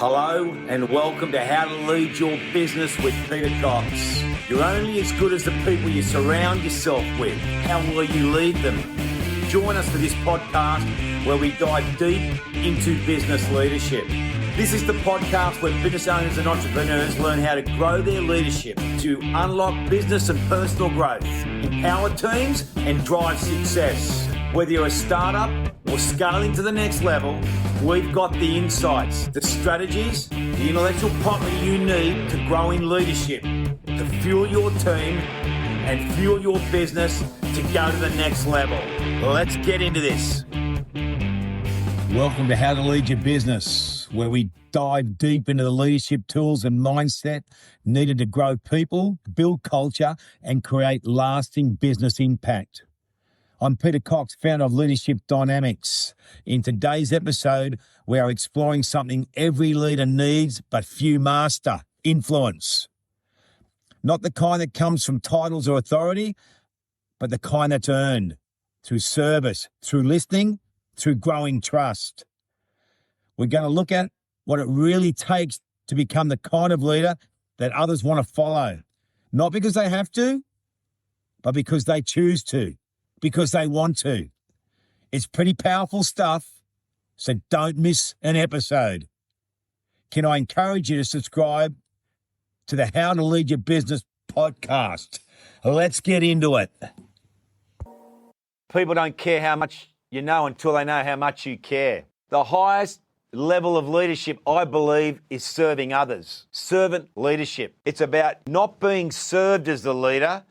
Hello and welcome to How to Lead Your Business with Peter Cox. You're only as good as the people you surround yourself with. How will you lead them? Join us for this podcast where we dive deep into business leadership. This is the podcast where business owners and entrepreneurs learn how to grow their leadership to unlock business and personal growth, empower teams and drive success. Whether you're a startup or scaling to the next level, we've got the insights, the strategies, the intellectual property you need to grow in leadership, to fuel your team and fuel your business to go to the next level. Let's get into this. Welcome to How to Lead Your Business, where we dive deep into the leadership tools and mindset needed to grow people, build culture, and create lasting business impact. I'm Peter Cox, founder of Leadership Dynamics. In today's episode, we are exploring something every leader needs but few master: influence. Not the kind that comes from titles or authority, but the kind that's earned through service, through listening, through growing trust. We're going to look at what it really takes to become the kind of leader that others want to follow. Not because they have to, but because they choose to. Because they want to. It's pretty powerful stuff, so don't miss an episode. Can I encourage you to subscribe to the How to Lead Your Business podcast? Let's get into it. People don't care how much you know until they know how much you care. The highest level of leadership, I believe, is serving others. Servant leadership. It's about not being served as the leader,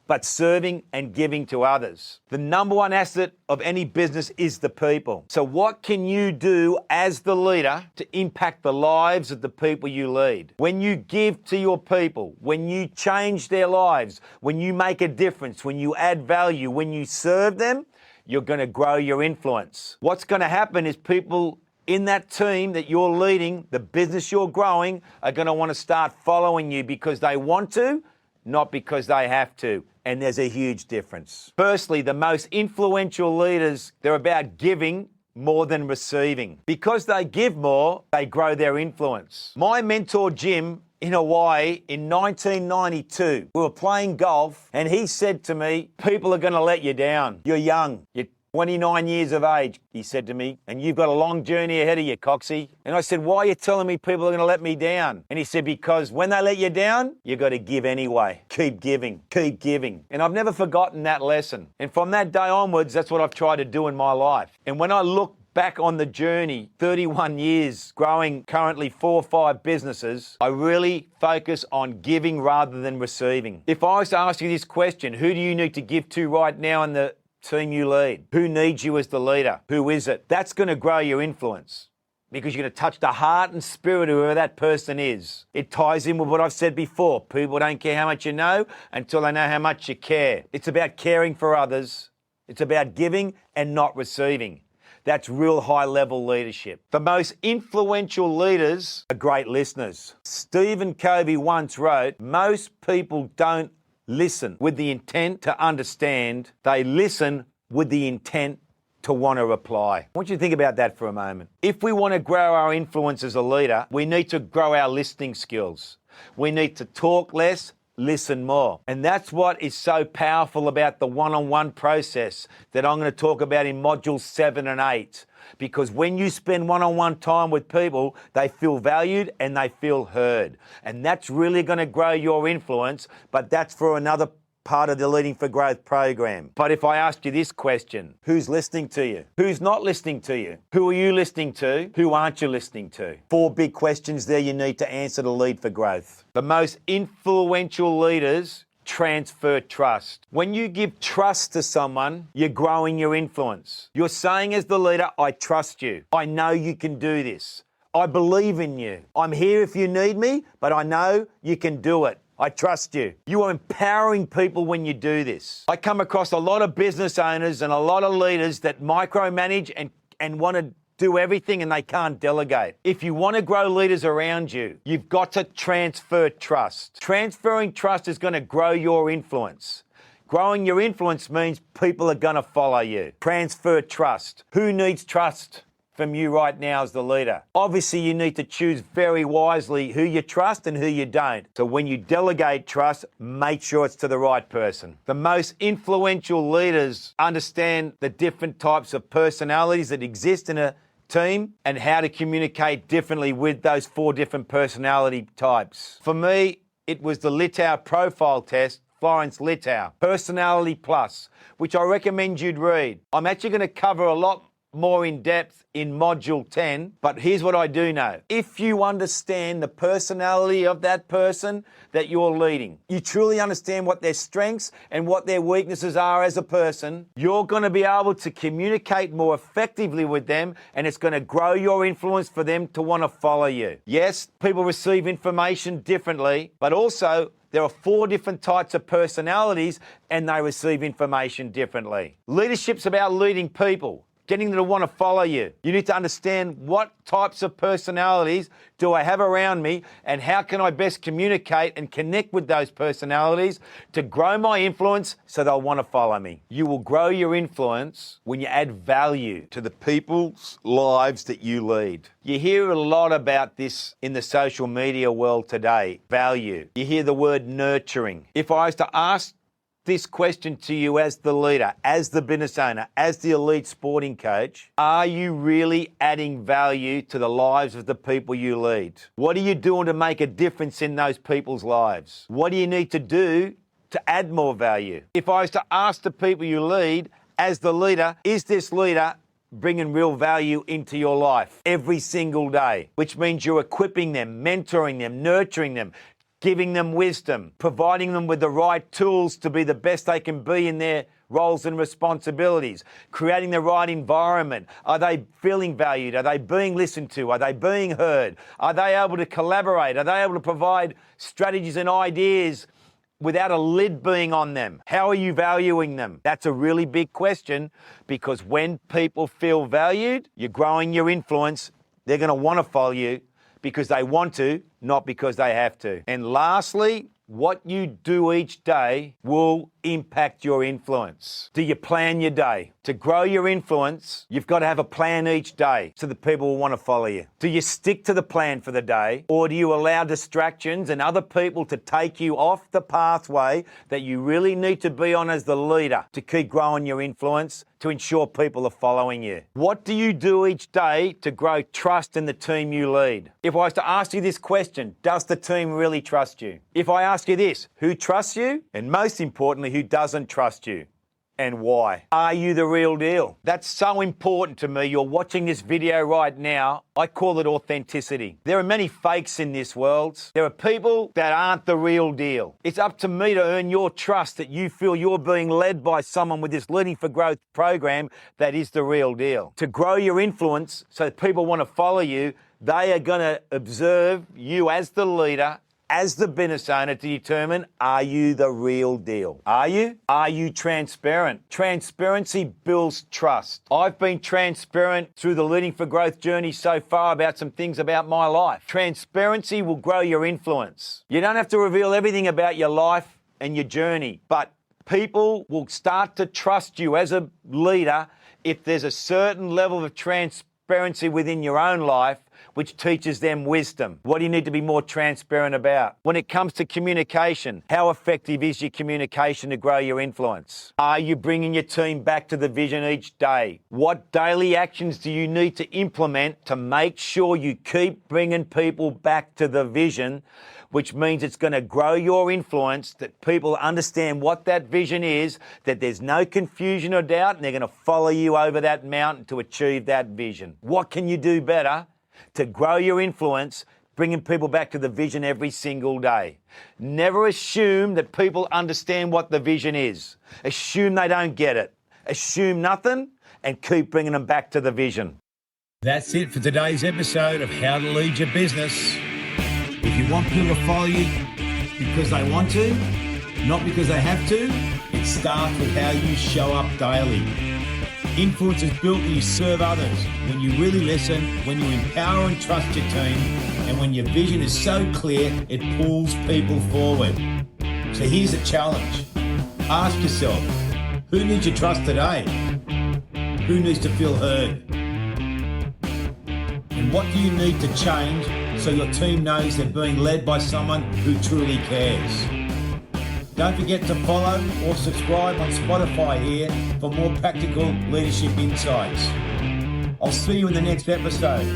but serving and giving to others. The number one asset of any business is the people. So what can you do as the leader to impact the lives of the people you lead? When you give to your people, when you change their lives, when you make a difference, when you add value, when you serve them, you're going to grow your influence. What's going to happen is people in that team that you're leading, the business you're growing, are going to want to start following you because they want to, not because they have to. And there's a huge difference. Firstly, the most influential leaders, they're about giving more than receiving. Because they give more, they grow their influence. My mentor, Jim, in Hawaii in 1992, we were playing golf and he said to me, people are going to let you down. You're young. You're 29 years of age, he said to me, and you've got a long journey ahead of you, Coxie. And I said, why are you telling me people are going to let me down? And he said, because when they let you down, you got to give anyway. Keep giving, keep giving. And I've never forgotten that lesson. And from that day onwards, that's what I've tried to do in my life. And when I look back on the journey, 31 years, growing currently 4 or 5 businesses, I really focus on giving rather than receiving. If I was to ask you this question, who do you need to give to right now in the team you lead? Who needs you as the leader? Who is it? That's going to grow your influence because you're going to touch the heart and spirit of whoever that person is. It ties in with what I've said before. People don't care how much you know until they know how much you care. It's about caring for others. It's about giving and not receiving. That's real high-level leadership. The most influential leaders are great listeners. Stephen Covey once wrote, most people don't listen with the intent to understand. They listen with the intent to want to reply. I want you to think about that for a moment. If we want to grow our influence as a leader, we need to grow our listening skills. We need to talk less, listen more. And that's what is so powerful about the one-on-one process that I'm going to talk about in modules 7 and 8. Because when you spend one-on-one time with people, they feel valued and they feel heard. And that's really going to grow your influence, but that's for another part of the Leading for Growth program. But if I asked you this question, who's listening to you? Who's not listening to you? Who are you listening to? Who aren't you listening to? 4 big questions there you need to answer to lead for growth. The most influential leaders transfer trust. When you give trust to someone, you're growing your influence. You're saying as the leader, I trust you. I know you can do this. I believe in you. I'm here if you need me, but I know you can do it. I trust you. You are empowering people when you do this. I come across a lot of business owners and a lot of leaders that micromanage and want to do everything and they can't delegate. If you want to grow leaders around you, you've got to transfer trust. Transferring trust is going to grow your influence. Growing your influence means people are going to follow you. Transfer trust. Who needs trust? from you right now as the leader. Obviously, you need to choose very wisely who you trust and who you don't. So when you delegate trust, make sure it's to the right person. The most influential leaders understand the different types of personalities that exist in a team and how to communicate differently with those 4 different personality types. For me, it was the Litow profile test, Florence Litow, Personality Plus, which I recommend you'd read. I'm actually going to cover a lot more in depth in Module 10, but here's what I do know. If you understand the personality of that person that you're leading, you truly understand what their strengths and what their weaknesses are as a person, you're going to be able to communicate more effectively with them, and it's going to grow your influence for them to want to follow you. Yes, people receive information differently, but also there are 4 different types of personalities and they receive information differently. Leadership's about leading people, getting them to want to follow you. You need to understand what types of personalities do I have around me and how can I best communicate and connect with those personalities to grow my influence so they'll want to follow me. You will grow your influence when you add value to the people's lives that you lead. You hear a lot about this in the social media world today, value. You hear the word nurturing. If I was to ask this question to you as the leader, as the business owner, as the elite sporting coach, are you really adding value to the lives of the people you lead? What are you doing to make a difference in those people's lives? What do you need to do to add more value? If I was to ask the people you lead, as the leader, is this leader bringing real value into your life every single day? Which means you're equipping them, mentoring them, nurturing them, giving them wisdom, providing them with the right tools to be the best they can be in their roles and responsibilities, creating the right environment. Are they feeling valued? Are they being listened to? Are they being heard? Are they able to collaborate? Are they able to provide strategies and ideas without a lid being on them? How are you valuing them? That's a really big question, because when people feel valued, you're growing your influence. They're going to want to follow you because they want to, not because they have to. And lastly, what you do each day will impact your influence. Do you plan your day? To grow your influence, you've got to have a plan each day so that people will want to follow you. Do you stick to the plan for the day, or do you allow distractions and other people to take you off the pathway that you really need to be on as the leader to keep growing your influence, to ensure people are following you? What do you do each day to grow trust in the team you lead? If I was to ask you this question, does the team really trust you? If I ask you this, who trusts you? And most importantly, who doesn't trust you? And why? Are you the real deal? That's so important to me. You're watching this video right now. I call it authenticity. There are many fakes in this world. There are people that aren't the real deal. It's up to me to earn your trust that you feel you're being led by someone with this Leading for Growth program that is the real deal. To grow your influence so that people want to follow you, they are going to observe you as the leader, as the business owner, to determine, are you the real deal? Are you? Are you transparent? Transparency builds trust. I've been transparent through the Leading for Growth journey so far about some things about my life. Transparency will grow your influence. You don't have to reveal everything about your life and your journey, but people will start to trust you as a leader if there's a certain level of transparency within your own life, which teaches them wisdom. What do you need to be more transparent about? When it comes to communication, how effective is your communication to grow your influence? Are you bringing your team back to the vision each day? What daily actions do you need to implement to make sure you keep bringing people back to the vision, which means it's going to grow your influence, that people understand what that vision is, that there's no confusion or doubt, and they're going to follow you over that mountain to achieve that vision. What can you do better to grow your influence, bringing people back to the vision every single day? Never assume that people understand what the vision is. Assume they don't get it. Assume nothing and keep bringing them back to the vision. That's it for today's episode of How to Lead Your Business. If you want people to follow you because they want to, not because they have to, it starts with how you show up daily. Influence is built when you serve others, when you really listen, when you empower and trust your team, and when your vision is so clear, it pulls people forward. So here's a challenge. Ask yourself, who needs your trust today? Who needs to feel heard? what do you need to change so your team knows they're being led by someone who truly cares? Don't forget to follow or subscribe on Spotify here for more practical leadership insights. I'll see you in the next episode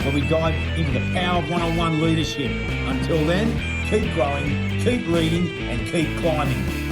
where we dive into the power of one-on-one leadership. Until then, keep growing, keep leading, and keep climbing.